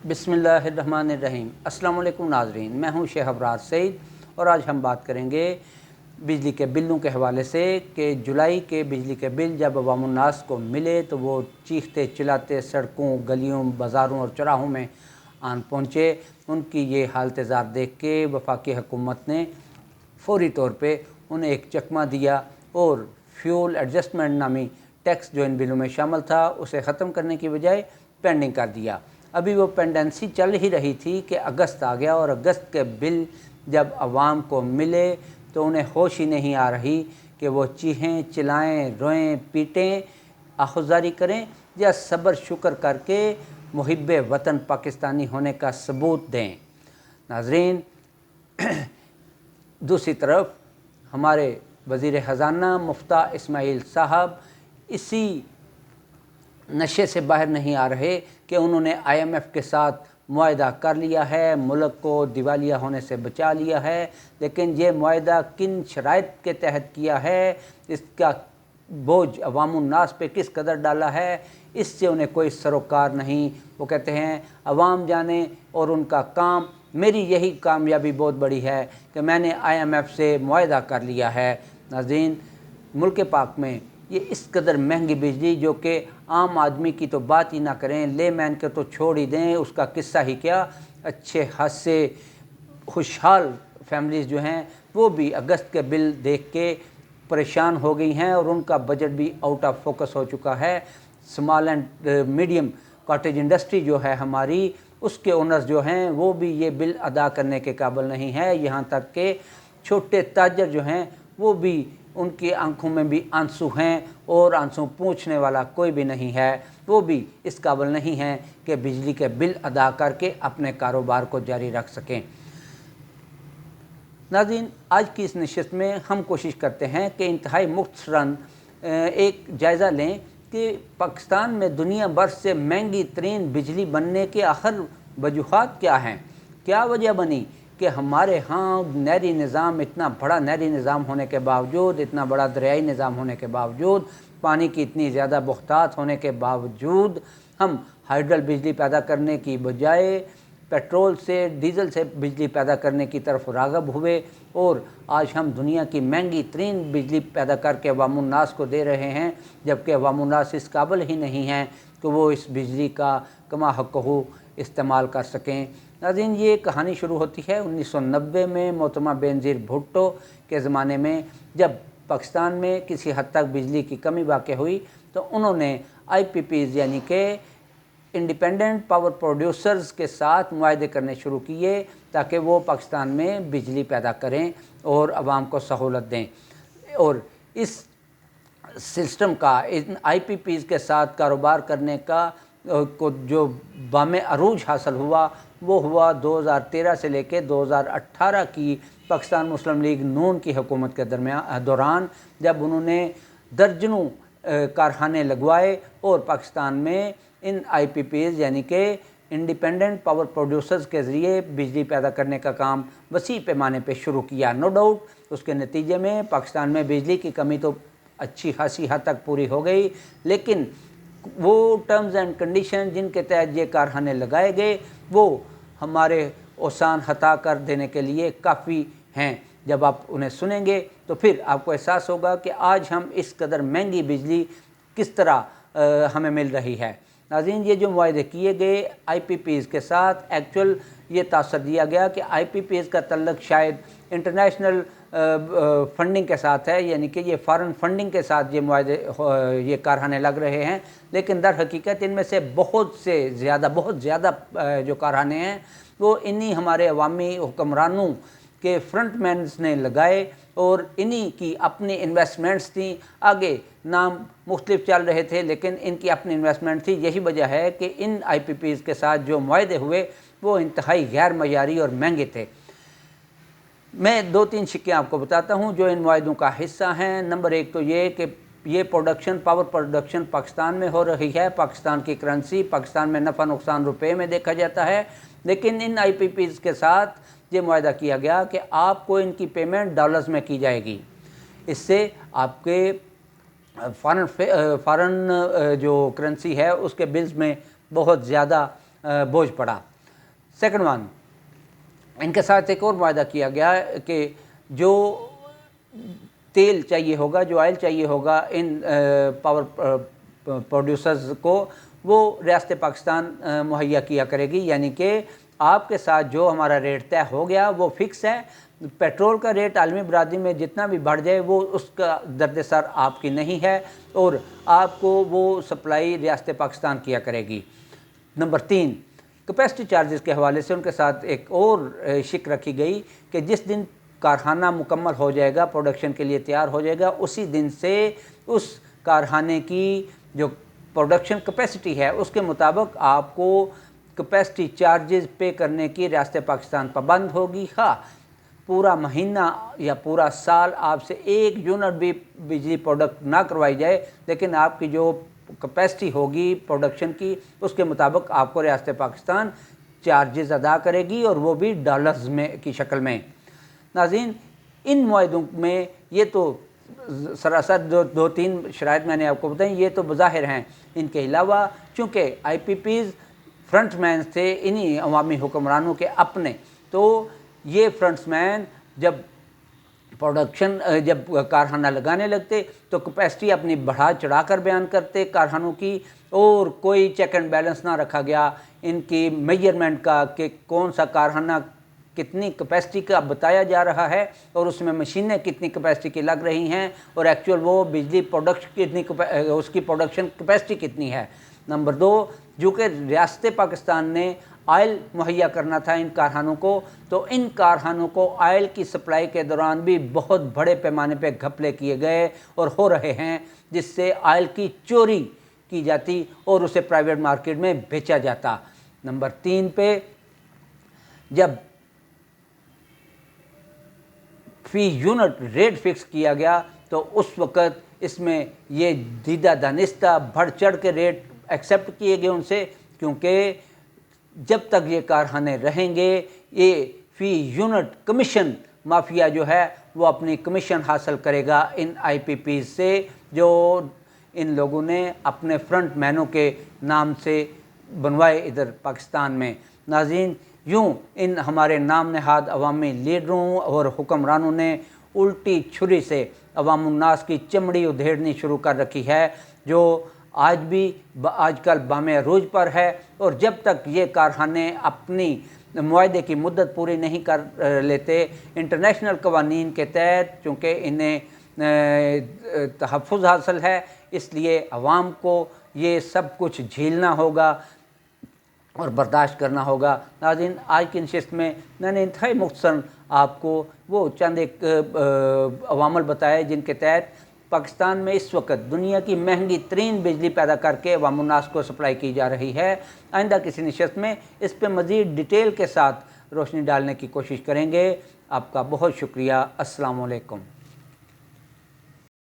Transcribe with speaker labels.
Speaker 1: बिस्मिल्लाहिर्रहमानिर्रहीम। अस्सलाम वालेकुम नाज़रीन, मैं हूं शेख अबरार सईद और आज हम बात करेंगे बिजली के बिलों के हवाले से कि जुलाई के बिजली के बिल जब अवामुन्नास को मिले तो वो चीखते चिल्लाते सड़कों, गलियों, बाज़ारों और चौराहों में आन पहुँचे। उनकी ये हालत ज़ार देख के वफाकी हुकूमत ने फौरी तौर पे उन्हें एक चकमा दिया और फ्यूल एडजस्टमेंट नामी टैक्स जो इन बिलों में शामिल था उसे ख़त्म करने की बजाय पेंडिंग कर दिया। अभी वो पेंडेंसी चल ही रही थी कि अगस्त आ गया और अगस्त के बिल जब आवाम को मिले तो उन्हें होश ही नहीं आ रही कि वो चीखें, चिल्लाएं, रोएं, पीटें, आखुज़ारी करें या सब्र शुक्र करके मुहिब्ब वतन पाकिस्तानी होने का सबूत दें। नाज़रीन, दूसरी तरफ हमारे वज़ीर ख़ज़ाना मुफ्ता इस्माइल साहब इसी नशे से बाहर नहीं आ रहे कि उन्होंने IMF के साथ मुआहदा कर लिया है, मुल्क को दिवालिया होने से बचा लिया है, लेकिन ये मुआहदा किन शराइत के तहत किया है, इसका बोझ अवामुन्नास पे किस कदर डाला है, इससे उन्हें कोई सरोकार नहीं। वो कहते हैं अवाम जाने और उनका काम। मेरी यही कामयाबी बहुत बड़ी है कि मैंने IMF से मुआहदा कर लिया है। नाज़रीन, मुल्क पाक में ये इस कदर महंगी बिजली जो कि आम आदमी की तो बात ही ना करें, ले मैन के तो छोड़ ही दें, उसका किस्सा ही क्या। अच्छे खासे खुशहाल फैमिलीज़ जो हैं वो भी अगस्त के बिल देख के परेशान हो गई हैं और उनका बजट भी आउट ऑफ फोकस हो चुका है। Small and medium cottage industry जो है हमारी, उसके ओनर्स जो हैं वो भी ये बिल अदा करने के काबिल नहीं है। यहाँ तक कि छोटे ताजर जो हैं वो भी, उनकी आंखों में भी आंसू हैं और आंसू पूछने वाला कोई भी नहीं है। वो भी इस काबिल नहीं हैं कि बिजली के बिल अदा करके अपने कारोबार को जारी रख सकें। नाज़रीन, आज की इस नशिस्त में हम कोशिश करते हैं कि इंतहाई मुख्तसरन एक जायज़ा लें कि पाकिस्तान में दुनिया भर से महंगी तरीन बिजली बनने के आखिर वजूहात क्या हैं। क्या वजह बनी कि हमारे यहाँ नहरी निज़ाम, इतना बड़ा नहरी निज़ाम होने के बावजूद, इतना बड़ा दरियाई निज़ाम होने के बावजूद, पानी की इतनी ज़्यादा बहुतात होने के बावजूद हम हाइडल बिजली पैदा करने की बजाय पेट्रोल से, डीज़ल से बिजली पैदा करने की तरफ राग़ब हुए और आज हम दुनिया की महंगी तरीन बिजली पैदा करके अवामुन्नास को दे रहे हैं, जबकि अवामुन्नास इस काबिल ही नहीं हैं कि वो इस बिजली का कमा हक़्क़हू इस्तेमाल कर सकें। नाज़रीन, ये कहानी शुरू होती है 1990 में मोहतरमा बेनज़ीर भुट्टो के ज़माने में, जब पाकिस्तान में किसी हद तक बिजली की कमी वाक़ हुई तो उन्होंने IPPs यानी कि इंडिपेंडेंट पावर प्रोड्यूसर्स के साथ मुआहदे करने शुरू किए ताकि वो पाकिस्तान में बिजली पैदा करें और आवाम को सहूलत दें। और इस सिस्टम का, इन IPPs के साथ कारोबार करने का को जो बामे अरूज हासिल हुआ वो हुआ 2013 से लेकर 2018 की पाकिस्तान मुस्लिम लीग नून की हुकूमत के दौरान, जब उन्होंने दर्जनों कारखाने लगवाए और पाकिस्तान में इन IPPs यानी कि इंडिपेंडेंट पावर प्रोड्यूसर्स के ज़रिए बिजली पैदा करने का काम वसी पैमाने पे शुरू किया। नो डाउट उसके नतीजे में पाकिस्तान में बिजली की कमी तो अच्छी खासी हद तक पूरी हो गई, लेकिन वो टर्म्स एंड कंडीशन जिनके तहत ये कारखाने लगाए गए वो हमारे औसान हता कर देने के लिए काफ़ी हैं। जब आप उन्हें सुनेंगे तो फिर आपको एहसास होगा कि आज हम इस कदर महंगी बिजली किस तरह हमें मिल रही है। नाज़रीन, ये जो मुआहदे किए गए IPPs के साथ, एक्चुअल ये तासर दिया गया कि IPPs का तल्लुक़ शायद इंटरनेशनल फंडिंग के साथ है, यानी कि ये फॉरेन फंडिंग के साथ ये मुआहदे, ये कारखाने लग रहे हैं, लेकिन दर हकीकत इनमें से बहुत ज़्यादा जो कारखाने हैं वो इन्हीं हमारे अवामी हुक्मरानों के फ्रंटमैन्स ने लगाए और इन्हीं की अपनी इन्वेस्टमेंट्स थी। आगे नाम मुख्तलिफ चल रहे थे लेकिन इनकी अपनी इन्वेस्टमेंट थी। यही वजह है कि इन IPPs के साथ जो मुआहदे हुए वो इंतहाई गैर मयारी और महंगे थे। मैं 2-3 शिक्के आपको बताता हूँ जो इन मुआहदों का हिस्सा हैं। नंबर 1 तो ये कि ये प्रोडक्शन, पावर प्रोडक्शन पाकिस्तान में हो रही है, पाकिस्तान की करेंसी, पाकिस्तान में नफ़ा नुकसान रुपए में देखा जाता है, लेकिन इन IPPs के साथ ये मुआहदा किया गया कि आपको इनकी पेमेंट डॉलर्स में की जाएगी। इससे आपके फ़ॉरेन जो करेंसी है उसके बिल्स में बहुत ज़्यादा बोझ पड़ा। सेकंड वन, इनके साथ एक और वादा किया गया कि जो तेल चाहिए होगा, जो ऑयल चाहिए होगा इन पावर प्रोड्यूसर्स को, वो रियासत पाकिस्तान मुहैया किया करेगी। यानी कि आपके साथ जो हमारा रेट तय हो गया वो फिक्स है। पेट्रोल का रेट आलमी बरादरी में जितना भी बढ़ जाए वो उसका दर्दसर आपकी नहीं है और आपको वो सप्लाई रियासत पाकिस्तान किया करेगी। नंबर 3, कैपेसिटी चार्जेस के हवाले से उनके साथ एक और शिक रखी गई कि जिस दिन कारखाना मुकम्मल हो जाएगा, प्रोडक्शन के लिए तैयार हो जाएगा, उसी दिन से उस कारखाने की जो प्रोडक्शन कैपेसिटी है उसके मुताबिक आपको कैपेसिटी चार्जेस पे करने की रियासत पाकिस्तान पाबंद होगी। हाँ, पूरा महीना या पूरा साल आपसे 1 यूनिट भी बिजली प्रोडक्ट ना करवाई जाए, लेकिन आपकी जो कैपेसिटी होगी प्रोडक्शन की उसके मुताबिक आपको रियासत पाकिस्तान चार्जेस अदा करेगी और वो भी डॉलर्स में की शक्ल में। नाज़रीन, इन मुआहदों में ये तो सरासर जो 2-3 शराइत मैंने आपको बताई, ये तो बज़ाहिर हैं। इनके अलावा चूँकि IPPs फ्रंटमैन थे इन्हीं अवामी हुक्मरानों के अपने, तो ये फ्रंट्समैन जब कारखाना लगाने लगते तो कैपेसिटी अपनी बढ़ा चढ़ा कर बयान करते कारखानों की, और कोई चेक एंड बैलेंस ना रखा गया इनकी मेजरमेंट का कि कौन सा कारखाना कितनी कैपेसिटी का बताया जा रहा है और उसमें मशीनें कितनी कैपेसिटी की लग रही हैं और एक्चुअल वो बिजली प्रोडक्शन कितनी उसकी प्रोडक्शन कैपेसिटी कितनी है। नंबर 2, जो कि रियासत पाकिस्तान ने ऑयल मुहैया करना था इन कारखानों को, तो इन कारखानों को ऑयल की सप्लाई के दौरान भी बहुत बड़े पैमाने पे घपले किए गए और हो रहे हैं, जिससे ऑयल की चोरी की जाती और उसे प्राइवेट मार्केट में बेचा जाता। नंबर 3 पे जब फी यूनिट रेट फिक्स किया गया तो उस वक़्त इसमें ये दीदा दानिस्ता बढ़ चढ़ के रेट एक्सेप्ट किए गए उनसे, क्योंकि जब तक ये कारखाने रहेंगे ये फी यूनिट कमीशन माफिया जो है वो अपनी कमीशन हासिल करेगा इन IPPs से, जो इन लोगों ने अपने फ्रंट मैनों के नाम से बनवाए इधर पाकिस्तान में। नाज़रीन, यूँ इन हमारे नाम नहाद अवामी लीडरों और हुक्मरानों ने उल्टी छुरी से अवामुन्नास की चमड़ी उधेड़नी शुरू कर रखी है, जो आज भी आजकल बामे अरूज पर है। और जब तक ये कारखाने अपनी मुआहदे की मुद्दत पूरी नहीं कर लेते इंटरनेशनल कवानीन के तहत, चूँकि इन्हें तहफ़्फ़ुज़ हासिल है, इसलिए अवाम को ये सब कुछ झेलना होगा और बर्दाश्त करना होगा। नाज़रीन, आज की नशिस्त में मैंने इंतहाई मुख्तसर आपको वो चंद एक अवामल बताए जिनके तहत पाकिस्तान में इस वक्त दुनिया की महंगी तरीन बिजली पैदा करके अवामुन्नास को सप्लाई की जा रही है। आइंदा किसी नशिस्त में इस पर मज़ीद डिटेल के साथ रोशनी डालने की कोशिश करेंगे। आपका बहुत शुक्रिया। अस्सलाम वालेकुम।